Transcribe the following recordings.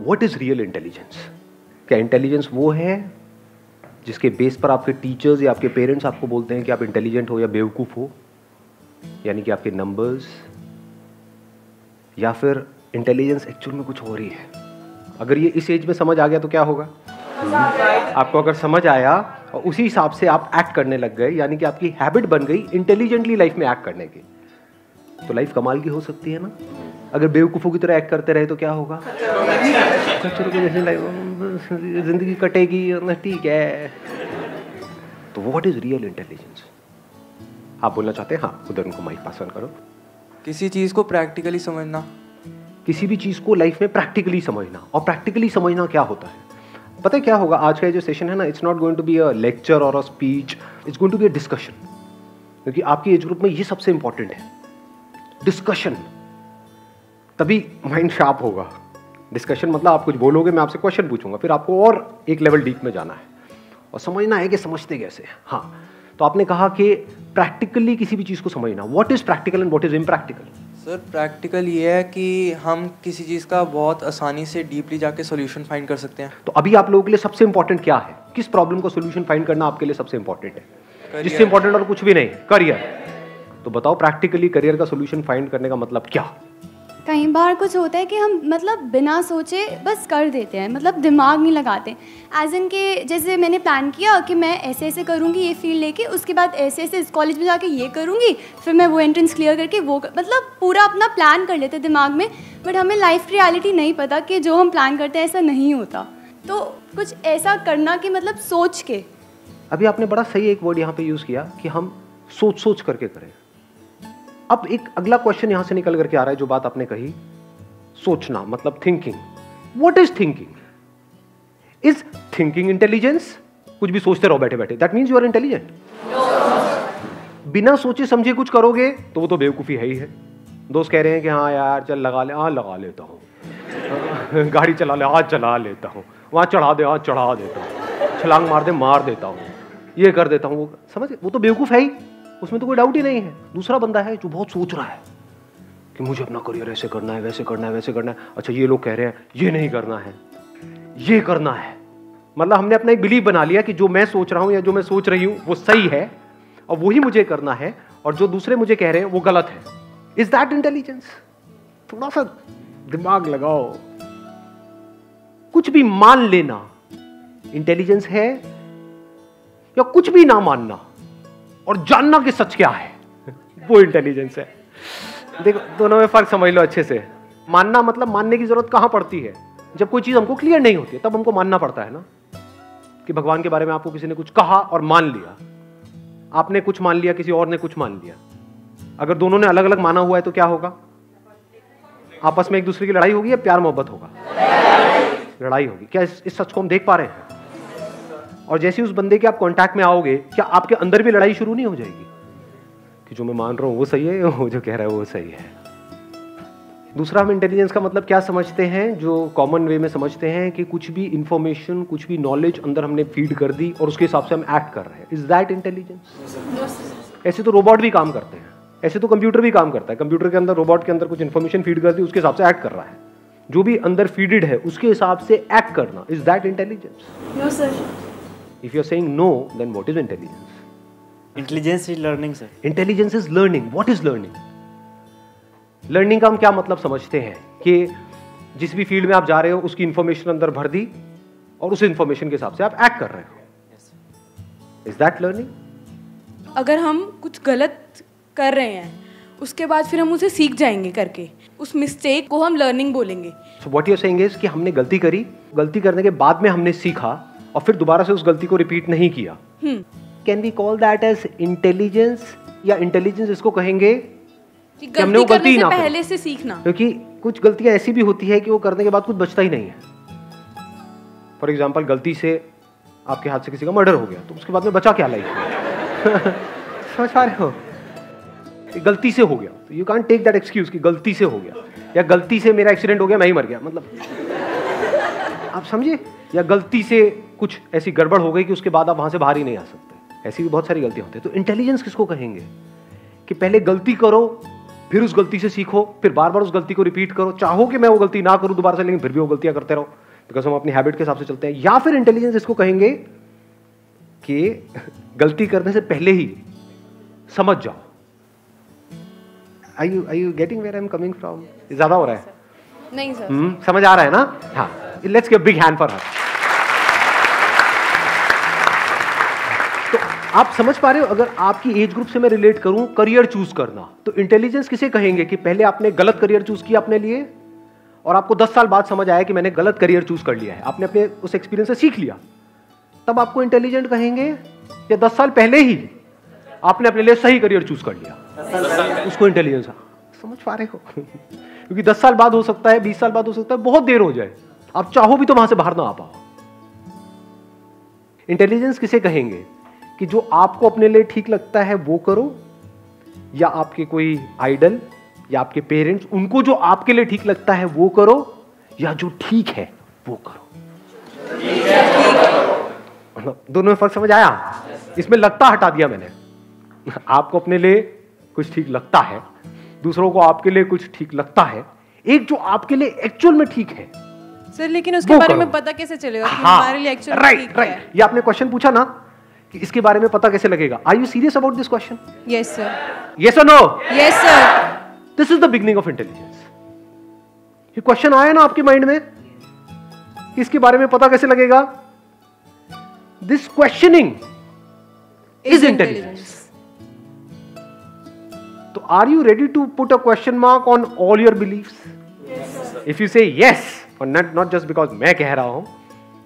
What is real intelligence? क्या intelligence वो है जिसके बेस पर आपके टीचर्स या आपके पेरेंट्स आपको बोलते हैं कि आप इंटेलिजेंट हो या बेवकूफ हो, यानी कि आपके नंबर्स, या फिर इंटेलिजेंस एक्चुअल में कुछ और ही है? अगर ये इस एज में समझ आ गया तो क्या होगा? आपको अगर समझ आया और उसी हिसाब से आप एक्ट करने लग गए, यानी कि आपकी हैबिट बन गई इंटेलिजेंटली लाइफ में एक्ट करने की, तो लाइफ कमाल की हो सकती है ना। अगर बेवकूफों की तरह एक्ट करते रहे तो क्या होगा? जिंदगी कटेगी, ठीक है। तो व्हाट इज रियल इंटेलिजेंस? आप बोलना चाहते हैं? हाँ, उधर उनको माइक पास ऑन करो। किसी चीज को प्रैक्टिकली समझना, किसी भी चीज को लाइफ में प्रैक्टिकली समझना। और प्रैक्टिकली समझना क्या होता है? पता है क्या होगा? आज का जो सेशन है ना, it's not going to be a lecture or a speech, it's going to be a discussion. क्योंकि आपकी एज ग्रुप में ये सबसे इंपॉर्टेंट है, डिस्कशन। तभी माइंड शार्प होगा। डिस्कशन मतलब आप कुछ बोलोगे, मैं आपसे क्वेश्चन पूछूंगा, फिर आपको और एक लेवल डीप में जाना है और समझना है कि समझते कैसे हैं। हाँ, तो आपने कहा कि प्रैक्टिकली किसी भी चीज को समझना। What is practical and what is impractical? Sir practical ये है कि हम किसी चीज़ का बहुत आसानी से डीपली जाके सॉल्यूशन फाइंड कर सकते हैं। तो अभी आप लोगों के लिए सबसे इंपॉर्टेंट क्या है? किस प्रॉब्लम का सॉल्यूशन फाइंड करना आपके लिए सबसे इंपॉर्टेंट है? जिससे इंपॉर्टेंट और कुछ भी नहीं, करियर। तो बताओ, प्रैक्टिकली करियर का सॉल्यूशन फाइंड करने का मतलब क्या? कई बार कुछ होता है कि हम मतलब बिना सोचे बस कर देते हैं, मतलब दिमाग नहीं लगाते। एज इन के जैसे मैंने प्लान किया कि मैं ऐसे ऐसे करूँगी ये फील्ड लेके, उसके बाद ऐसे ऐसे इस कॉलेज में जाके ये करूँगी, फिर मैं वो एंट्रेंस क्लियर करके मतलब पूरा अपना प्लान कर लेते हैं दिमाग में। बट हमें लाइफ रियलिटी नहीं पता कि जो हम प्लान करते हैं ऐसा नहीं होता। तो कुछ ऐसा करना कि मतलब सोच के। अभी आपने बड़ा सही एक वर्ड यहाँ पे यूज किया कि हम सोच सोच करके करें। अब एक अगला क्वेश्चन यहां से निकल करके आ रहा है, जो बात आपने कही, सोचना मतलब thinking. What is thinking? Is thinking intelligence? कुछ भी सोचते रहो बैठे बैठे, that means you are intelligent. बिना सोचे समझे कुछ करोगे तो वो तो बेवकूफी है ही है। दोस्त कह रहे हैं कि हाँ यार चल लगा ले, हाँ लगा लेता हूँ। गाड़ी चला ले, हाँ चला लेता हूँ। वहां चढ़ा दे, हाँ चढ़ा देता हूँ। छलांग मार दे, मार देता हूँ। ये कर देता हूँ, वो समझ, वो तो बेवकूफ है ही, उसमें तो कोई डाउट ही नहीं है। दूसरा बंदा है जो बहुत सोच रहा है कि मुझे अपना करियर ऐसे करना है, वैसे करना है, वैसे करना है। अच्छा, ये लोग कह रहे हैं ये नहीं करना है, ये करना है। मतलब हमने अपना एक बिलीफ बना लिया कि जो मैं सोच रहा हूं या जो मैं सोच रही हूं वो सही है और वही मुझे करना है, और जो दूसरे मुझे कह रहे हैं वो गलत है। Is that intelligence? थोड़ा सा दिमाग लगाओ। कुछ भी मान लेना इंटेलिजेंस है, या कुछ भी ना मानना और जानना कि सच क्या है वो इंटेलिजेंस है। देखो, दोनों में फर्क समझ लो अच्छे से। मानना मतलब मानने की जरूरत कहां पड़ती है? जब कोई चीज हमको क्लियर नहीं होती है तब हमको मानना पड़ता है ना। कि भगवान के बारे में आपको किसी ने कुछ कहा और मान लिया, आपने कुछ मान लिया, किसी और ने कुछ मान लिया। अगर दोनों ने अलग अलग माना हुआ है तो क्या होगा? आपस में एक दूसरे की लड़ाई होगी या प्यार मोहब्बत होगा? लड़ाई होगी। क्या इस सच को हम देख पा रहे हैं? और जैसे उस बंदे के आप कांटेक्ट में आओगे, क्या आपके अंदर भी लड़ाई शुरू नहीं हो जाएगी कि जो मैं मान रहा हूं वो सही है, वो जो कह रहा है वो सही है? दूसरा, हम इंटेलिजेंस का मतलब क्या समझते हैं, जो कॉमन वे में समझते हैं कि कुछ भी इंफॉर्मेशन, कुछ भी नॉलेज अंदर हमने फीड कर दी और उसके हिसाब से हम एक्ट कर रहे हैं। Is that intelligence? ऐसे तो रोबोट भी काम करते हैं, ऐसे तो कंप्यूटर भी काम करता है। कंप्यूटर के अंदर, रोबोट के अंदर कुछ इंफॉर्मेशन फीड कर दी, उसके हिसाब से एक्ट कर रहा है। जो भी अंदर फीडेड है उसके हिसाब से एक्ट करना, is that intelligence? No sir. If you are saying no, then what is intelligence? Intelligence is learning, sir. Intelligence is learning. What is learning? Learning का हम क्या मतलब समझते हैं कि जिस भी फील्ड में आप जा रहे हो उसकी इंफॉर्मेशन अंदर भर दी और उस इंफॉर्मेशन के हिसाब से आप एक्ट कर रहे हो। Is that learning? अगर हम कुछ गलत कर रहे हैं उसके बाद फिर हम उसे सीख जाएंगे करके, उस मिस्टेक को हम लर्निंग बोलेंगे। So what you are saying is कि हमने गलती करी, गलती करने के बाद में हमने सीखा और फिर दोबारा से उस गलती को रिपीट नहीं किया। Can we call that as intelligence? या इंटेलिजेंस इसको कहेंगे कि हमने वो गलती ना पहले से सीखना। क्योंकि कुछ गलतियां ऐसी भी होती है कि वो करने के बाद कुछ बचता ही नहीं है। फॉर एग्जाम्पल, गलती से आपके हाथ से किसी का मर्डर हो गया तो उसके बाद में बचा क्या लाइफ में? समझ पा रहे हो? गलती से हो गया तो you can't take that excuse कि गलती से हो गया, या गलती से मेरा एक्सीडेंट हो गया मैं ही मर गया। मतलब आप समझे? या गलती से कुछ ऐसी गड़बड़ हो गई कि उसके बाद आप वहां से बाहर ही नहीं आ सकते। ऐसी भी बहुत सारी गलतियां होती है। तो इंटेलिजेंस किसको कहेंगे? कि पहले गलती करो फिर उस गलती से सीखो, फिर बार बार उस गलती को रिपीट करो, चाहो कि मैं वो गलती ना करूं दोबारा से, लेकिन फिर भी वो गलतियां करते रहो, बिकॉज हम अपनी हैबिट के हिसाब से चलते हैं। या फिर इंटेलिजेंस इसको कहेंगे कि गलती करने से पहले ही समझ जाओ। Are you getting where I'm coming from? ज्यादा हो रहा है? नहीं सर। समझ आ रहा है ना? हाँ, let's give big hand for her. तो आप समझ पा रहे हो, अगर आपकी एज ग्रुप से मैं रिलेट करूं, करियर चूज करना, तो इंटेलिजेंस किसे कहेंगे कि पहले आपने गलत करियर चूज किया अपने लिए और आपको 10 साल बाद समझ आया कि मैंने गलत करियर चूज कर लिया है, आपने अपने उस एक्सपीरियंस से सीख लिया, तब आपको इंटेलिजेंट कहेंगे? या 10 साल पहले ही आपने अपने लिए सही करियर चूज कर लिया, उसको इंटेलिजेंस? समझ पा रहे हो? क्योंकि 10 साल बाद हो सकता है, 20 साल बाद हो सकता है, बहुत देर हो जाए, आप चाहो भी तो वहां से बाहर ना आ पाओ। इंटेलिजेंस किसे कहेंगे कि जो आपको अपने लिए ठीक लगता है वो करो, या आपके कोई आइडल या आपके पेरेंट्स, उनको जो आपके लिए ठीक लगता है वो करो, या जो ठीक है वो करो। दोनों में फर्क समझ आया? इसमें लगता हटा दिया मैंने। आपको अपने लिए कुछ ठीक लगता है, दूसरों को आपके लिए कुछ ठीक लगता है, एक जो आपके लिए एक्चुअल में ठीक है सर, लेकिन उसके बारे में पता कैसे चलेगा कि हमारे लिए एक्चुअल में ठीक है? ये आपने क्वेश्चन पूछा ना कि इसके बारे में पता कैसे लगेगा। Are you serious about this question? Yes sir. Yes or no? Yes sir. This is the beginning of intelligence. ये क्वेश्चन आया ना आपके माइंड में, इसके बारे में पता कैसे लगेगा? This questioning is intelligence. तो are you ready to put a question mark on all your beliefs? If you say yes, और नॉट जस्ट बिकॉज मैं कह रहा हूं,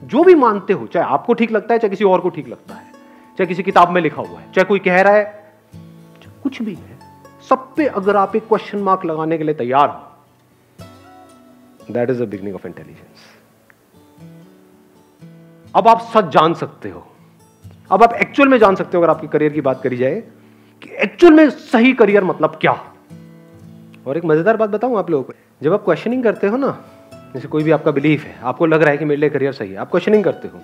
जो भी मानते हो, चाहे आपको ठीक लगता है, चाहे किसी और को ठीक लगता है, चाहे किसी किताब में लिखा हुआ है, चाहे कोई कह रहा है, कुछ भी है, सब पे अगर आप एक क्वेश्चन मार्क लगाने के लिए तैयार हो, that is the beginning of intelligence. अब आप सच जान सकते हो, अब आप एक्चुअल में जान सकते हो, अगर आपकी करियर की बात करी जाए कि एक्चुअल में सही करियर मतलब क्या। और एक मजेदार बात बताऊं आप लोगों को, जब आप क्वेश्चनिंग करते हो ना, जैसे कोई भी आपका बिलीफ है, आपको लग रहा है कि मेरे लिए करियर सही है, आप क्वेश्चनिंग करते हो,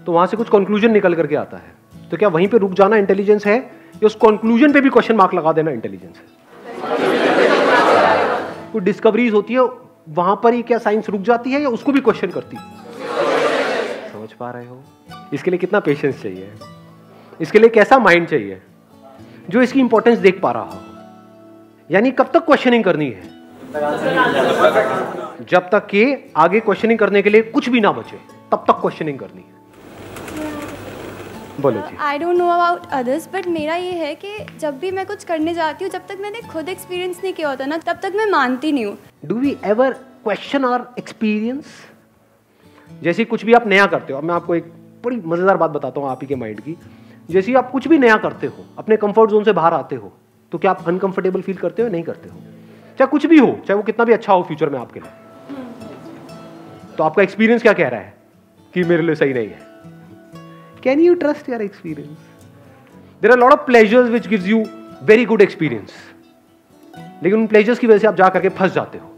तो वहां से कुछ कंक्लूजन निकल करके आता है, तो क्या वहीं पे रुक जाना इंटेलिजेंस है, या उस कंक्लूजन पे भी क्वेश्चन मार्क लगा देना इंटेलिजेंस है? कोई डिस्कवरीज होती है वहां पर ही, क्या साइंस रुक जाती है या उसको भी क्वेश्चन करती है? समझ पा रहे हो? इसके लिए कितना पेशेंस चाहिए, इसके लिए कैसा माइंड चाहिए जो इसकी इंपॉर्टेंस देख पा रहा हो। यानी कब तक क्वेश्चनिंग करनी है? जब तक कि आगे क्वेश्चनिंग करने के लिए कुछ भी ना बचे, तब तक क्वेश्चनिंग करनी है। बोलो जी। I don't know about others, but मेरा ये है कि जब भी मैं कुछ करने जाती हूँ, जब तक मैंने खुद एक्सपीरियंस नहीं किया होता ना, तब तक मैं मानती नहीं हूँ। Do we ever question our experience? जैसे कुछ भी आप नया करते हो, अब मैं आपको एक बड़ी मजेदार बात बताता हूँ आप ही के माइंड की। जैसे आप कुछ भी नया करते हो, अपने कंफर्ट जोन से बाहर आते हो, तो क्या आप अनकंफर्टेबल फील करते हो? नहीं करते हो? चाहे कुछ भी हो, चाहे वो कितना भी अच्छा हो फ्यूचर में आपके लिए, तो आपका एक्सपीरियंस क्या कह रहा है कि मेरे लिए सही नहीं है? Can you trust your experience? There are lot of pleasures which gives you very good experience, लेकिन उन प्लेजर्स की वजह से आप जा करके फंस जाते हो।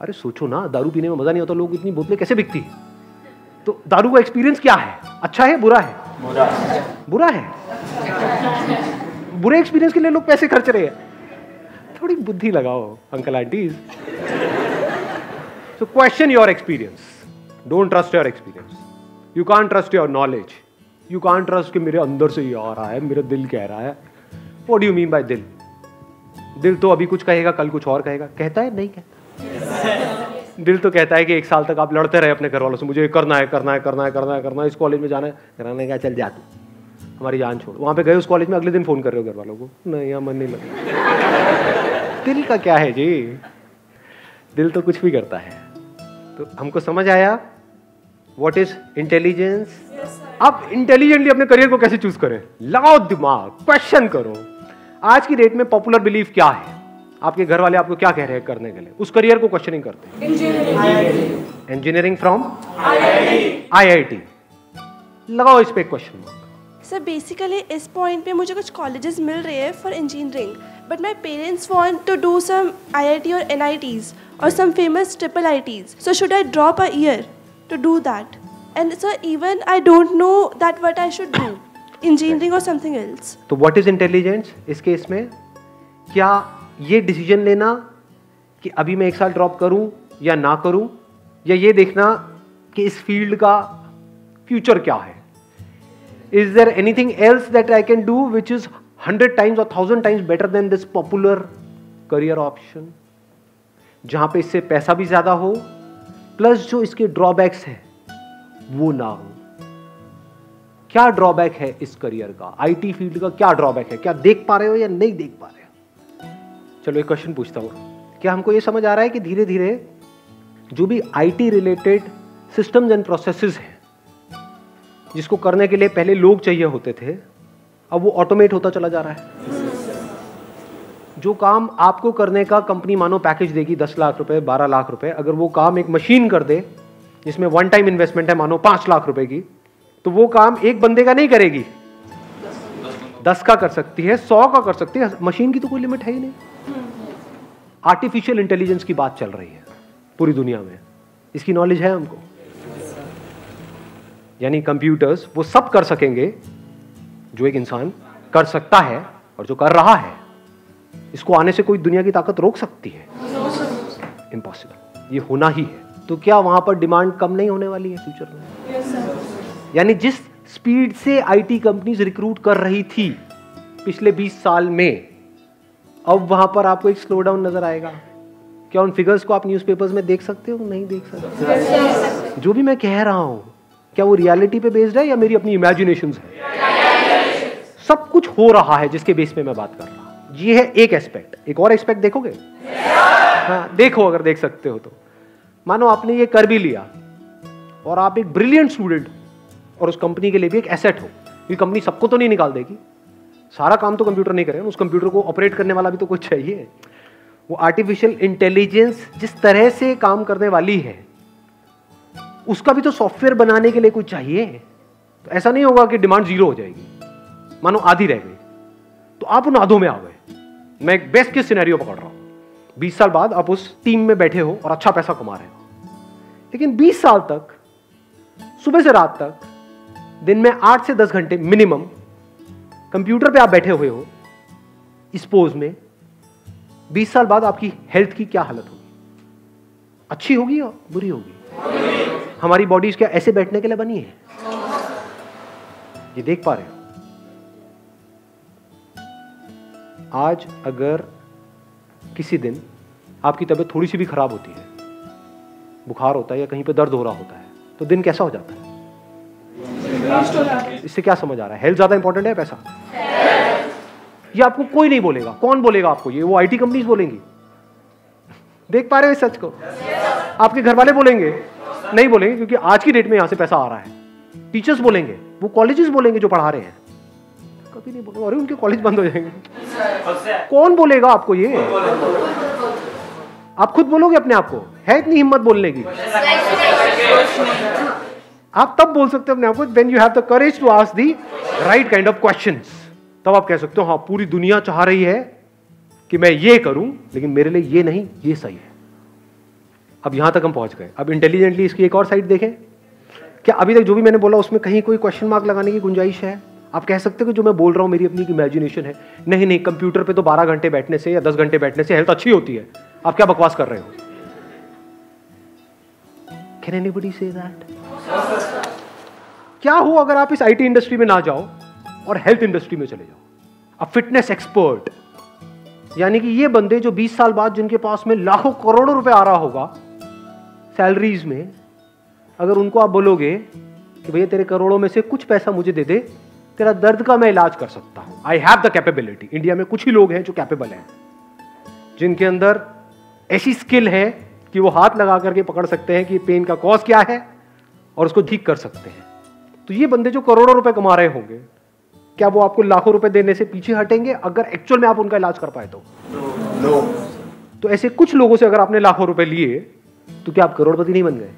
अरे सोचो ना, दारू पीने में मजा नहीं होता, लोग इतनी बोतलें कैसे बिकती है? तो दारू का एक्सपीरियंस क्या है? अच्छा है, बुरा है? बुरा है। बुरे एक्सपीरियंस के लिए लोग पैसे खर्च रहे हैं। थोड़ी बुद्धि लगाओ uncle aunties. So question your experience, don't trust your experience. You can't trust your knowledge, you can't trust कि मेरे अंदर से ये आ रहा है, मेरा दिल कह रहा है। What do you mean by दिल? दिल तो अभी कुछ कहेगा, कल कुछ और कहेगा। कहता है? नहीं कहता। दिल तो कहता है कि 1 साल तक आप लड़ते रहे अपने घर वालों से, मुझे करना है, करना है, करना है, करना है, करना है, इस कॉलेज में जाना है। कराने का चल जा तू, हमारी जान छोड़। वहां पे गए उस कॉलेज में, अगले दिन फोन कर रहे हो घर वालों को, नहीं यहाँ मन नहीं लगा। दिल का क्या है जी? दिल तो कुछ भी करता है। तो हमको समझ आया व्हाट इज इंटेलिजेंस। अब इंटेलिजेंटली अपने करियर को कैसे चूज करें? लगाओ दिमाग, क्वेश्चन करो। आज की डेट में पॉपुलर बिलीफ क्या है? आपके घर वाले आपको क्या कह रहे हैं करने के लिए? उस करियर को क्वेश्चनिंग करते हैं। Engineering from IIT। लगाओ इस पे क्वेश्चन मार्क। सर बेसिकली इस पॉइंट पे मुझे कुछ कॉलेजेस मिल रहे हैं for engineering, but my parents want to do some IIT और NITs और some famous triple ITs. So should I drop a year to do that? And so even I don't know that what I should do, engineering or something else. तो what is intelligence इस case में? क्या ये decision लेना कि अभी मैं 1 साल ड्रॉप करूं या ना करूं, या ये देखना कि इस फील्ड का फ्यूचर क्या है. Is there anything else that I can do which is 100 times or 1000 times better than this popular career option, जहां पे इससे पैसा भी ज्यादा हो प्लस जो इसके ड्रॉबैक्स है वो ना हो. क्या ड्रॉबैक है इस करियर का, आईटी फील्ड का क्या ड्रॉबैक है, क्या देख पा रहे हो या नहीं देख पा रहे हो? चलो एक क्वेश्चन पूछता हूं, क्या हमको ये समझ आ रहा है कि धीरे धीरे जो भी IT related systems and processes हैं, जिसको करने के लिए पहले लोग चाहिए होते थे, अब वो ऑटोमेट होता चला जा रहा है. जो काम आपको करने का कंपनी मानो पैकेज देगी 10 लाख रुपए, 12 लाख रुपए, अगर वो काम एक मशीन कर दे जिसमें वन टाइम इन्वेस्टमेंट है मानो 5 लाख रुपए की, तो वो काम एक बंदे का नहीं करेगी, 10 का कर सकती है, 100 का कर सकती है. मशीन की तो कोई लिमिट है ही नहीं. आर्टिफिशियल इंटेलिजेंस की बात चल रही है पूरी दुनिया में, इसकी नॉलेज है हमको. यानी कंप्यूटर्स वो सब कर सकेंगे जो एक इंसान कर सकता है और जो कर रहा है. इसको आने से कोई दुनिया की ताकत रोक सकती है? इम्पॉसिबल. ये होना ही है. तो क्या वहां पर डिमांड कम नहीं होने वाली है फ्यूचर में? यानी जिस स्पीड से आईटी कंपनीज रिक्रूट कर रही थी पिछले 20 साल में, अब वहां पर आपको एक स्लो डाउन नजर आएगा. क्या उन फिगर्स को आप न्यूज़पेपर्स में देख सकते हो? नहीं देख सकते. जो भी मैं कह रहा हूं क्या वो रियलिटी पे बेस्ड है या मेरी अपनी इमेजिनेशंस है? सब कुछ हो रहा है जिसके बेस पे मैं बात कर रहा हूं. ये है एक एस्पेक्ट. एक और एस्पेक्ट देखोगे? हाँ देखो, अगर देख सकते हो तो. मानो आपने ये कर भी लिया और आप एक ब्रिलियंट स्टूडेंट और उस कंपनी के लिए भी एक एसेट हो. ये कंपनी सबको तो नहीं निकाल देगी, सारा काम तो कंप्यूटर नहीं करेगा, उस कंप्यूटर को ऑपरेट करने वाला भी तो कुछ चाहिए. वो आर्टिफिशियल इंटेलिजेंस जिस तरह से काम करने वाली है उसका भी तो सॉफ्टवेयर बनाने के लिए कुछ चाहिए. तो ऐसा नहीं होगा कि डिमांड 0 हो जाएगी. मानो आधी रह गई तो आप उन आधों में आ गए. मैं एक बेस्ट केस सिनेरियो पकड़ रहा हूं. 20 साल बाद आप उस टीम में बैठे हो और अच्छा पैसा कमा रहे हो, लेकिन 20 साल तक सुबह से रात तक दिन में 8 से 10 घंटे मिनिमम कंप्यूटर पे आप बैठे हुए हो इस पोज में. 20 साल बाद आपकी हेल्थ की क्या हालत होगी? अच्छी होगी या बुरी होगी? हमारी बॉडीज क्या ऐसे बैठने के लिए बनी है? ये देख पा रहे हो? आज अगर किसी दिन आपकी तबीयत थोड़ी सी भी खराब होती है, बुखार होता है या कहीं पे दर्द हो रहा होता है, तो दिन कैसा हो जाता है? इससे क्या समझ आ रहा है? हेल्थ ज्यादा इंपॉर्टेंट है पैसा? ये आपको कोई नहीं बोलेगा. कौन बोलेगा आपको? ये वो आईटी कंपनीज बोलेंगी. देख पा रहे हो इस सच को? आपके घर वाले बोलेंगे? नहीं बोलेंगे, क्योंकि आज की डेट में यहां से पैसा आ रहा है. टीचर्स बोलेंगे, वो कॉलेजेस बोलेंगे जो पढ़ा रहे हैं. कभी नहीं बोलेंगे अरे उनके कॉलेज बंद हो जाएंगे. कौन बोलेगा आपको ये? आप खुद बोलोगे अपने आप को? है इतनी हिम्मत बोलने की? आप तब बोल सकते हो अपने आप को when you have the courage to ask the right kind of questions. तब आप कह सकते हो हाँ पूरी दुनिया चाह रही है कि मैं ये करूं, लेकिन मेरे लिए ये नहीं, ये सही है. अब यहां तक हम पहुंच गए. अब इंटेलिजेंटली इसकी एक और साइड देखें. क्या अभी तक जो भी मैंने बोला उसमें कहीं कोई क्वेश्चन मार्क लगाने की गुंजाइश है? आप कह सकते हो कि जो मैं बोल रहा हूं मेरी अपनी इमेजिनेशन है? नहीं नहीं, कंप्यूटर पे तो 12 घंटे बैठने से या 10 घंटे बैठने से हेल्थ अच्छी होती है. आप क्या बकवास कर रहे हो? Can anybody say that? क्या हो अगर आप इस आईटी इंडस्ट्री में ना जाओ और हेल्थ इंडस्ट्री में चले जाओ? अब फिटनेस एक्सपर्ट, यानी कि ये बंदे जो 20 साल बाद जिनके पास में लाखों करोड़ों रुपए आ रहा होगा सैलरीज में, अगर उनको आप बोलोगे कि भैया तेरे करोड़ों में से कुछ पैसा मुझे दे दे, तेरा दर्द का मैं इलाज कर सकता हूं, I have the capability. India में कुछ ही लोग हैं जो कैपेबल हैं, जिनके अंदर ऐसी स्किल है कि वो हाथ लगा करके पकड़ सकते हैं कि पेन का कॉज क्या है और उसको ठीक कर सकते हैं. तो ये बंदे जो करोड़ों रुपए कमा रहे होंगे, क्या वो आपको लाखों रुपए देने से पीछे हटेंगे अगर एक्चुअल में आप उनका इलाज कर पाए तो? नो. तो ऐसे कुछ लोगों से अगर आपने लाखों रुपए लिए तो क्या आप करोड़पति नहीं बन गए?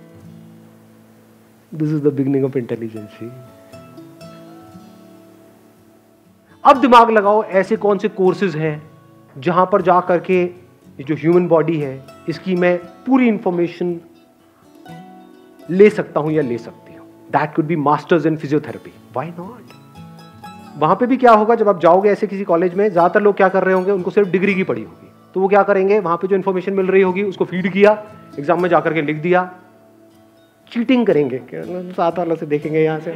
This is the beginning of intelligence. अब दिमाग लगाओ, ऐसे कौन से कोर्सेज हैं जहां पर जा करके जो ह्यूमन बॉडी है इसकी मैं पूरी इंफॉर्मेशन ले सकता हूं या ले सकती हूं. That could be masters in physiotherapy. Why not? वहां पे भी क्या होगा, जब आप जाओगे ऐसे किसी कॉलेज में, ज्यादातर लोग क्या कर रहे होंगे, उनको सिर्फ डिग्री की पड़ी होगी, तो तो वो क्या करेंगे, वहां पे जो इन्फॉर्मेशन मिल रही होगी उसको फीड किया, एग्जाम में जाकर के लिख दिया। चीटिंग करेंगे, साथ वालों से देखेंगे यहाँ से,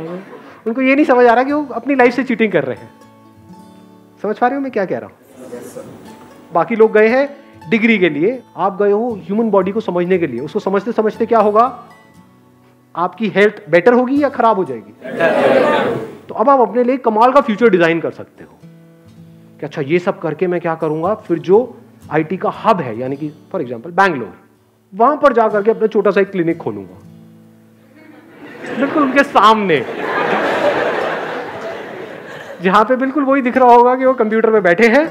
उनको ये नहीं समझ आ रहा कि वो अपनी लाइफ से चीटिंग कर रहे हैं। समझ पा रहे हो मैं क्या कह रहा हूँ? बाकी लोग गए हैं डिग्री के लिए, आप गए हो ह्यूमन बॉडी को समझने के लिए। उसको समझते समझते क्या होगा, आपकी हेल्थ बेटर होगी या खराब हो जाएगी? तो अब आप अपने लिए कमाल का फ्यूचर डिजाइन कर सकते हो कि अच्छा ये सब करके मैं क्या करूंगा, फिर जो आईटी का हब है यानी कि फॉर एग्जांपल बैंगलोर, वहां पर जाकर के अपना छोटा सा एक क्लिनिक खोलूंगा, बिल्कुल उनके सामने, जहां पे बिल्कुल वही दिख रहा होगा कि वो कंप्यूटर में बैठे हैं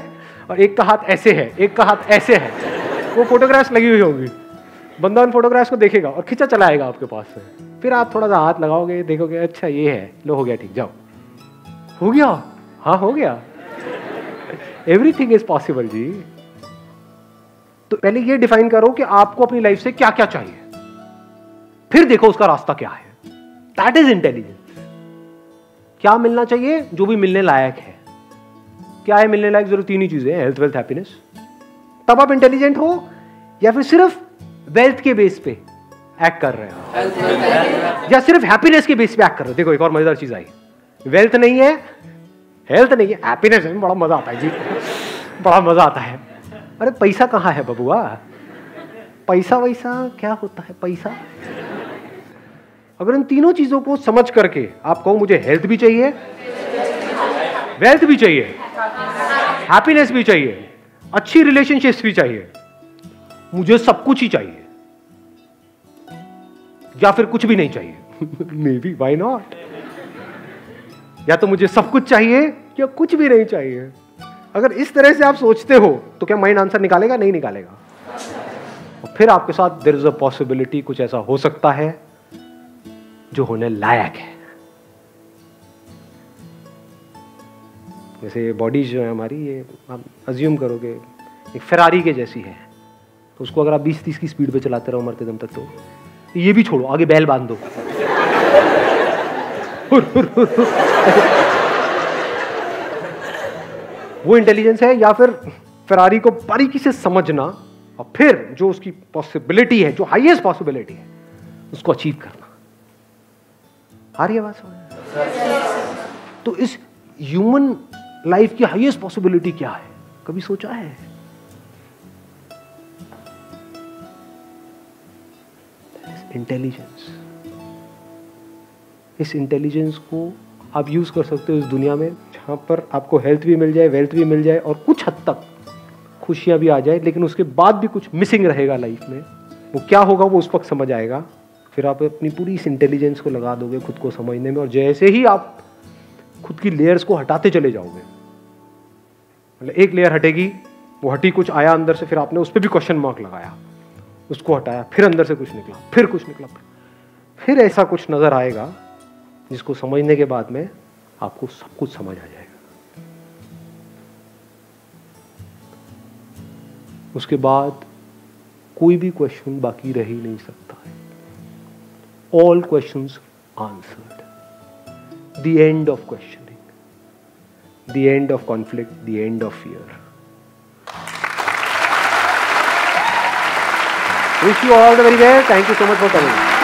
और एक का हाथ ऐसे है, एक का हाथ ऐसे है, वो फोटोग्राफ्स लगी हुई होंगी, बंदा उन फोटोग्राफ्स को देखेगा और खींचा चला आएगा आपके पास से। फिर आप थोड़ा सा हाथ लगाओगे, देखोगे अच्छा ये है, लो हो गया, ठीक, जाओ, हो गया, हाँ हो गया। एवरीथिंग इज पॉसिबल जी। तो पहले ये डिफाइन करो कि आपको अपनी लाइफ से क्या क्या चाहिए, फिर देखो उसका रास्ता क्या है। That is intelligence. क्या मिलना चाहिए, जो भी मिलने लायक है। क्या है मिलने लायक? जरूर तीन ही चीजें, हेल्थ, वेल्थ, हैप्पीनेस। तब आप इंटेलिजेंट हो, या फिर सिर्फ वेल्थ के बेस पे एक्ट कर रहे हो, या सिर्फ हैप्पीनेस के बेस पे एक्ट कर रहे हो। देखो एक और मजेदार चीज आई, वेल्थ नहीं है, हेल्थ नहीं है, हैप्पीनेस है, बड़ा मजा आता है जी, बड़ा मजा आता है। अरे पैसा कहाँ है बबुआ? पैसा वैसा क्या होता है पैसा? अगर इन तीनों चीजों को समझ करके आप कहो मुझे हेल्थ भी चाहिए, वेल्थ भी चाहिए, हैप्पीनेस भी चाहिए, अच्छी रिलेशनशिप्स भी चाहिए, मुझे सब कुछ ही चाहिए, या फिर कुछ भी नहीं चाहिए, मे बी व्हाई नॉट। या तो मुझे सब कुछ चाहिए या कुछ भी नहीं चाहिए। अगर इस तरह से आप सोचते हो तो क्या माइंड आंसर निकालेगा? नहीं निकालेगा। और फिर आपके साथ देयर इज अ पॉसिबिलिटी, कुछ ऐसा हो सकता है जो होने लायक है। जैसे बॉडी जो है हमारी, ये आप अज्यूम करोगे एक फेरारी के जैसी है, तो उसको अगर आप 20-30 की स्पीड पे चलाते रहो मरते दम तक, तो ये भी छोड़ो, आगे बैल बांध दो, वो इंटेलिजेंस है। या फिर फेरारी को बारीकी से समझना और फिर जो उसकी पॉसिबिलिटी है, जो हाईएस्ट पॉसिबिलिटी है, उसको अचीव करना। आ रही है बात समझ? तो इस ह्यूमन लाइफ की हाईएस्ट पॉसिबिलिटी क्या है, कभी सोचा है? इंटेलिजेंस। इस इंटेलिजेंस को आप यूज कर सकते हो इस दुनिया में, जहां पर आपको हेल्थ भी मिल जाए, वेल्थ भी मिल जाए और कुछ हद तक खुशियां भी आ जाए, लेकिन उसके बाद भी कुछ मिसिंग रहेगा लाइफ में। वो क्या होगा वो उस वक्त समझ आएगा। फिर आप अपनी पूरी इस इंटेलिजेंस को लगा दोगे खुद को समझने में, और जैसे ही आप खुद की लेयर्स को हटाते चले जाओगे, मतलब एक लेयर हटेगी, वो हटी, कुछ आया अंदर से, फिर आपने उस पर भी क्वेश्चन मार्क लगाया, उसको हटाया, फिर अंदर से कुछ निकला, फिर कुछ निकला, फिर ऐसा कुछ नजर आएगा जिसको समझने के बाद में आपको सब कुछ समझ आ जाएगा। उसके बाद कोई भी क्वेश्चन बाकी रह ही नहीं सकता है। All questions answered. The end of questioning. The end of conflict. The end of fear. Wish you all the very best. Thank you so much for coming.